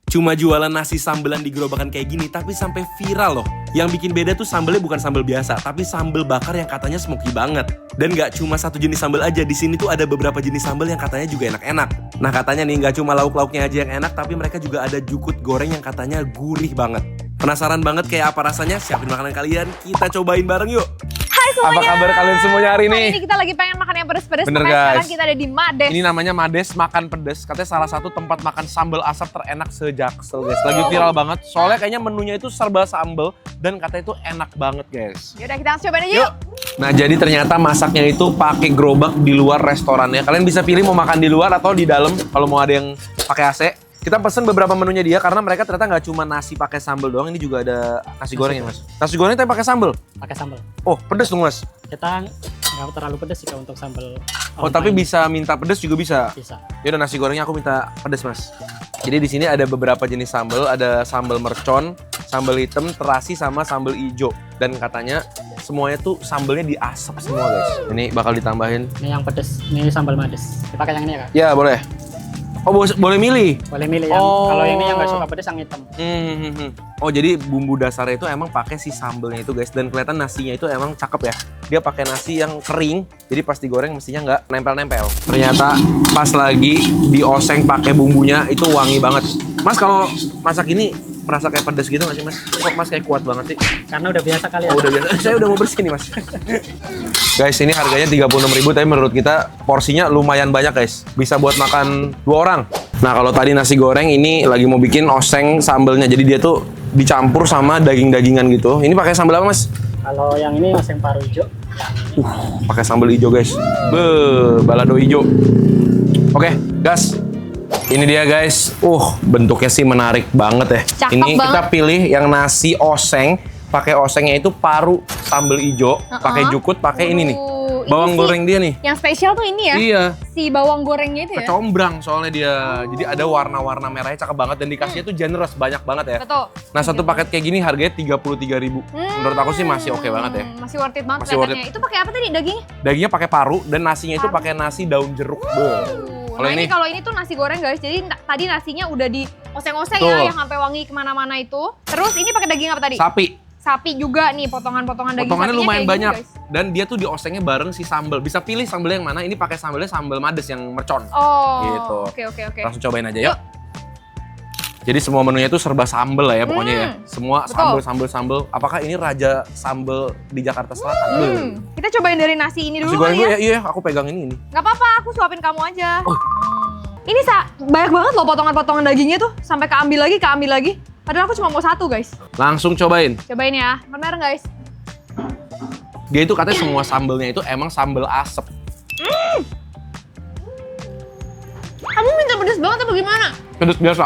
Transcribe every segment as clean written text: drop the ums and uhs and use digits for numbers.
Cuma jualan nasi sambelan di gerobakan kayak gini, tapi sampai viral loh. Yang bikin beda tuh sambelnya bukan sambel biasa, tapi sambel bakar yang katanya smoky banget. Dan gak cuma satu jenis sambel aja, di sini tuh ada beberapa jenis sambel yang katanya juga enak-enak. Nah katanya nih gak cuma lauk-lauknya aja yang enak, tapi mereka juga ada jukut goreng yang katanya gurih banget. Penasaran banget kayak apa rasanya? Siapin makanan kalian, kita cobain bareng yuk. Hai semuanya. Apa kabar kalian semuanya hari ini? Hari ini kita lagi pengen makan yang pedes-pedes. Bener, Makanya guys. sekarang kita ada di Mades. Ini namanya Mades Makan Pedes. Katanya salah satu tempat makan sambal asap terenak se-Jaksel guys. Lagi viral banget. Soalnya kayaknya menunya itu serba sambal dan katanya itu enak banget guys. Yaudah kita langsung cobain aja yuk. Nah jadi ternyata masaknya itu pakai gerobak di luar restorannya. Kalian bisa pilih mau makan di luar atau di dalam kalau mau ada yang pakai AC. Kita pesen beberapa menunya dia karena mereka ternyata nggak cuma nasi pakai sambal doang, ini juga ada nasi goreng ya mas. Nasi goreng tapi pakai sambal. Pakai sambal. Oh pedes dong mas. Kita nggak terlalu pedas sih kalau untuk sambal. Oh tapi bisa minta pedes juga bisa. Bisa. Yaudah nasi gorengnya aku minta pedes mas. Jadi di sini ada beberapa jenis sambal, ada sambal mercon, sambal hitam, terasi sama sambal ijo. Dan katanya semuanya tuh sambalnya diasap semua guys. Ini bakal ditambahin. Ini yang pedas. Ini sambal Mades. Kita pakai yang ini ya kak? Ya boleh. Oh boleh milih. Boleh milih yang. Oh. Kalau ini yang nggak suka pedas yang hitam. Oh jadi bumbu dasarnya itu emang pakai si sambelnya itu guys, dan kelihatan nasinya itu emang cakep ya. Dia pakai nasi yang kering, jadi pas digoreng mestinya nggak nempel-nempel. Ternyata pas lagi dioseng pakai bumbunya itu wangi banget. Mas kalau masak ini merasa kayak pedas gitu nggak sih mas? Kok mas kayak kuat banget sih? Karena udah biasa kali ya. Oh udah biasa. Saya udah mau bersih nih mas. Guys ini harganya 36.000 tapi menurut kita porsinya lumayan banyak guys. Bisa buat makan 2 orang. Nah kalau tadi nasi goreng ini lagi mau bikin oseng sambelnya. Jadi dia tuh dicampur sama daging-dagingan gitu. Ini pakai sambal apa mas? Kalau yang ini oseng paru hijau. Pakai sambal hijau guys. Balado hijau. Oke, gas. Ini dia guys. Bentuknya sih menarik banget ya. Cakep Ini kita banget. pilih yang nasi oseng. Pakai osengnya itu paru sambal hijau, pakai jukut, pakai ini nih. Bawang Ini goreng dia nih. Yang spesial tuh ini ya. Iya. Si bawang gorengnya itu ya. Kecombrang soalnya dia. Jadi ada warna-warna merahnya cakep banget dan dikasihnya tuh generous, banyak banget ya. Betul. Nah, satu paket kayak gini harganya 33.000. Menurut aku sih masih oke banget ya. Masih worth it banget Masih worth kelihatannya. Itu pakai apa tadi dagingnya? Dagingnya pakai paru dan nasinya itu pakai nasi daun jeruk. Nah kalau ini tuh nasi goreng guys, jadi tadi nasinya udah di oseng-oseng Tuh. ya, yang sampai wangi kemana-mana itu. Terus ini pakai daging apa tadi? Sapi juga nih, potongan-potongan daging Potongannya sapinya lumayan kayak banyak. gini, guys. Dan dia tuh diosengnya bareng si sambal. Bisa pilih sambal yang mana, ini pakai sambalnya sambal Mades yang mercon. Oh, Gitu. Oke. Langsung cobain aja yuk. Jadi semua menunya itu serba sambal lah ya pokoknya ya. Semua sambal. Apakah ini raja sambal di Jakarta Selatan? Kita cobain dari nasi ini Nasi dulu goreng kali dulu ya. ya, iya aku pegang ini. Gak apa-apa, aku suapin kamu aja. Ini banyak banget loh potongan-potongan dagingnya tuh. Sampai keambil lagi. Padahal aku cuma mau satu guys. Langsung cobain. Cobain ya, bareng guys. Dia itu katanya semua sambalnya itu emang sambal asap. Kamu minta pedes banget apa gimana? Pedes biasa.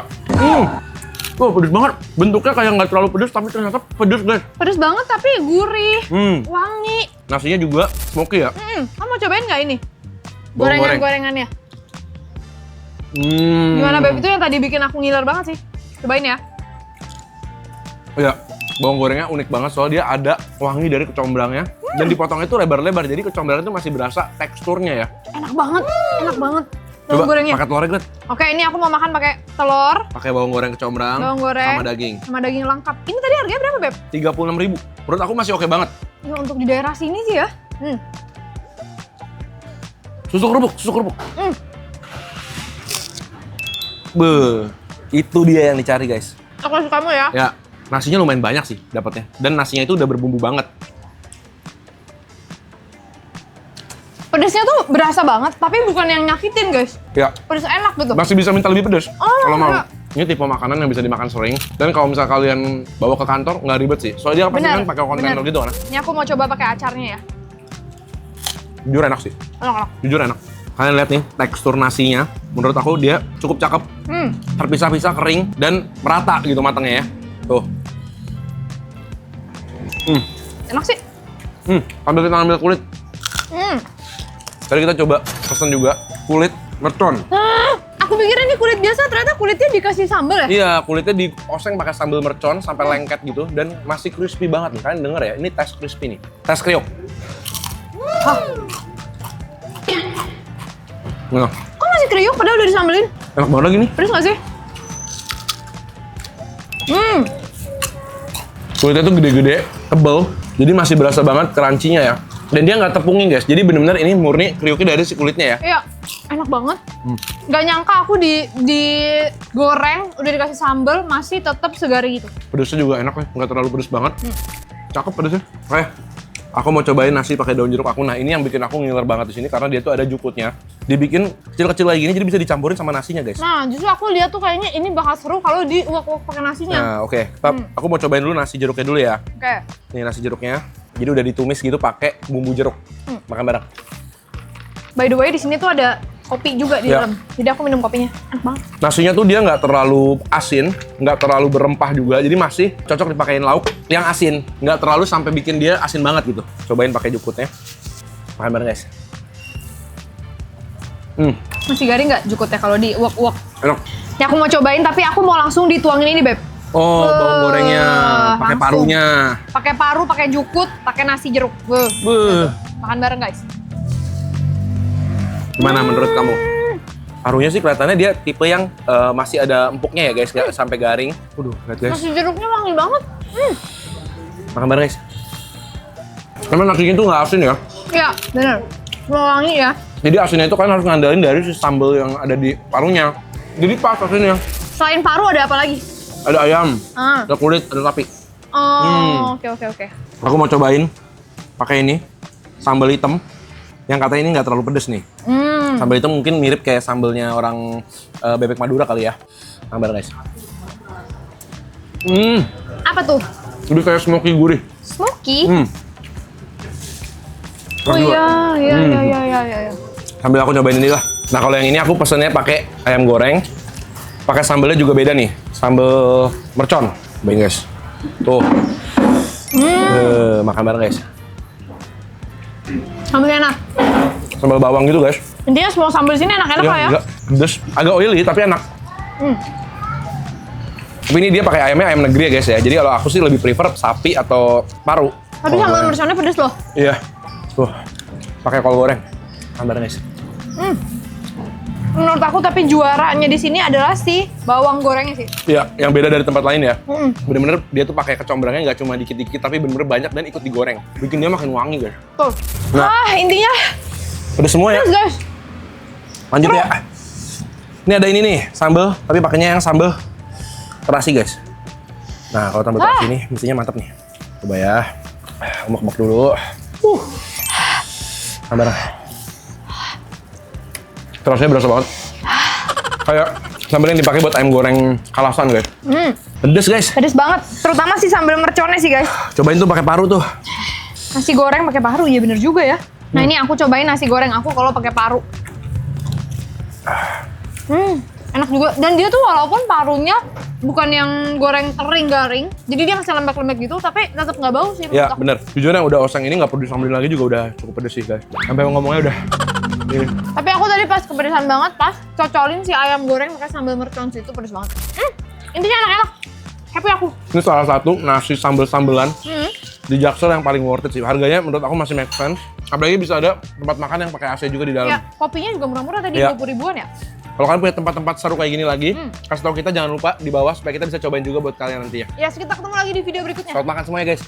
Pedes banget. Bentuknya kayak nggak terlalu pedes tapi ternyata pedes guys. Pedes banget tapi gurih, wangi. Nasinya juga smoky ya. Kamu mau cobain nggak ini? Bawang goreng. Gorengannya. Gimana Beb? Itu yang tadi bikin aku ngiler banget sih. Cobain ya. Iya, bawang gorengnya unik banget soalnya dia ada wangi dari kecombrangnya dan dipotongnya tuh lebar-lebar jadi kecombrangnya tuh masih berasa teksturnya ya. Enak banget. Bawang Coba gorengnya. pakai telurnya Glet. Oke, ini aku mau makan pakai telur, Pakai bawang goreng kecombrang bawang goreng, sama daging. lengkap. Ini tadi harganya berapa Beb? 36.000. Menurut aku masih oke banget. Ya untuk di daerah sini sih ya. Susu kerupuk. Itu dia yang dicari guys. Aku suka kamu ya. Ya, nasinya lumayan banyak sih dapatnya. Dan nasinya itu udah berbumbu banget. Pedesnya tuh berasa banget, tapi bukan yang nyakitin guys. Ya, Pedes enak gitu. masih bisa minta lebih pedas kalau mau. iya. Ini tipe makanan yang bisa dimakan sering. Dan kalau misal kalian bawa ke kantor nggak ribet sih. Soalnya dia pasti kan pakai kontainer gitu kan. Ini aku mau coba pakai acarnya ya. Jujur enak sih. Enak. Jujur enak. Kalian lihat nih tekstur nasinya. Menurut aku dia cukup cakep. Terpisah-pisah, kering dan merata gitu matangnya ya. Tuh. Enak sih. Sambil kita ambil kulit. Tadi kita coba pesen juga kulit mercon. Aku pikir ini kulit biasa, ternyata kulitnya dikasih sambal ya? Iya, kulitnya dioseng pakai sambal mercon sampai lengket gitu dan masih crispy banget nih. Kalian denger ya, ini tes crispy nih. Tes kriuk. Nah, Kok masih kriuk padahal udah disambelin? enak banget lagi nih. Pedes gak sih? Kulitnya tuh gede-gede, tebel, jadi masih berasa banget crunchy-nya ya. Dan dia nggak tepungin guys, jadi bener-bener ini murni kriuknya dari si kulitnya ya. Iya, enak banget. Gak nyangka aku digoreng, udah dikasih sambal, masih tetap segar gitu. Pedesnya juga enak nih, nggak terlalu pedes banget. Cakep pedesnya. Oke, aku mau cobain nasi pakai daun jeruk aku. Nah ini yang bikin aku ngiler banget di sini karena dia tuh ada jukutnya. Dibikin kecil-kecil kayak gini, jadi bisa dicampurin sama nasinya guys. Nah, justru aku lihat tuh kayaknya ini bakal seru kalau diuak-uak pakai nasinya. Nah oke, aku mau cobain dulu nasi jeruknya dulu ya. Oke. Nih nasi jeruknya, jadi udah ditumis gitu pakai bumbu jeruk. Makan bareng. By the way, di sini tuh ada kopi juga di Ya. dalam. Jadi aku minum kopinya. Enak banget. Nasinya tuh dia nggak terlalu asin, nggak terlalu berempah juga, jadi masih cocok dipakein lauk yang asin, nggak terlalu sampai bikin dia asin banget gitu. Cobain pakai jukutnya, makan bareng guys. Masih garing nggak jukutnya kalau diuak-uak? Enak. Ya aku mau cobain, tapi aku mau langsung dituangin ini, Beb. Oh, bawang gorengnya, pakai langsung. parunya. Pakai paru, pakai jukut, pakai nasi jeruk. Beuh. Makan bareng, guys. Gimana menurut kamu? Parunya sih kelihatannya dia tipe yang masih ada empuknya ya guys, nggak sampai garing. Waduh, lihat guys. Nasi jeruknya wangi banget. Makan bareng guys. Emang nasinya tuh nggak asin ya? Iya, bener. Wangi ya. Jadi asinnya itu kan harus ngandelin dari si sambal yang ada di parunya. Jadi pas asinnya. Selain paru ada apa lagi? Ada ayam, Ah. ada kulit, ada sapi. Oh, oke. Aku mau cobain pakai ini sambal hitam yang katanya ini nggak terlalu pedes nih. Sambal hitam mungkin mirip kayak sambalnya orang bebek Madura kali ya. Makan bareng guys. Apa tuh? Lebih kayak smoky gurih. Smoky? Oh Berdua. iya. Sambil aku cobain ini lah. Nah kalau yang ini aku pesennya pakai ayam goreng, pakai sambalnya juga beda nih, sambal mercon, cobain guys. Tuh, makan bareng guys. Sambalnya enak. Sambal bawang gitu guys. Intinya semua sambal di sini enak-enak lah ya. Enggak pedes, agak oily tapi enak. Tapi ini dia pakai ayamnya ayam negeri ya guys ya. Jadi kalau aku sih lebih prefer sapi atau paru. Tapi sambal merconnya pedes loh. Iya. Tuh, pakai kol goreng. Makan bareng guys. Menurut aku tapi juaranya di sini adalah si bawang gorengnya sih. Iya, yang beda dari tempat lain ya. Bener-bener dia tuh pakai kecombrangnya nggak cuma dikit-dikit, tapi bener-bener banyak dan ikut digoreng. Bikin dia makin wangi guys. Tuh. Nah. Intinya Udah semua ya. pedes guys. Lanjut ya. Ini ada ini nih, sambal, tapi pakainya yang sambal terasi guys. Nah, kalau sambal terasi ini mestinya mantap nih. Coba ya. Umek-umek dulu. Sabar. Terusnya berasa banget. Kayak sambal yang dipakai buat ayam goreng kalasan guys. Pedes guys. Pedes banget. Terutama si sambal merconnya sih guys. Cobain tuh pakai paru tuh. Nasi goreng pakai paru, iya bener juga ya. Nah ini aku cobain nasi goreng aku kalau pakai paru. Enak juga. Dan dia tuh walaupun parunya bukan yang goreng kering garing, jadi dia masih lembek-lembek gitu, tapi tetap nggak bau sih. Ya menurut aku. bener. Jujur yang udah oseng ini nggak perlu disambelin lagi juga udah cukup pedes sih guys. Sampai ngomongnya udah. Ini. Tapi aku tadi pas kepedesan banget, pas cocolin si ayam goreng pakai sambal mercon itu pedes banget. Intinya enak-enak. Happy aku. Ini salah satu nasi sambel-sambelan di Jaksel yang paling worth it sih. Harganya menurut aku masih make sense. Apalagi bisa ada tempat makan yang pakai AC juga di dalam. Ya, kopinya juga murah-murah tadi, Iya. 20 ribuan ya. Kalau kalian punya tempat-tempat seru kayak gini lagi, kasih tahu kita jangan lupa di bawah supaya kita bisa cobain juga buat kalian nanti ya. Ya, kita ketemu lagi di video berikutnya. Selamat makan semuanya guys.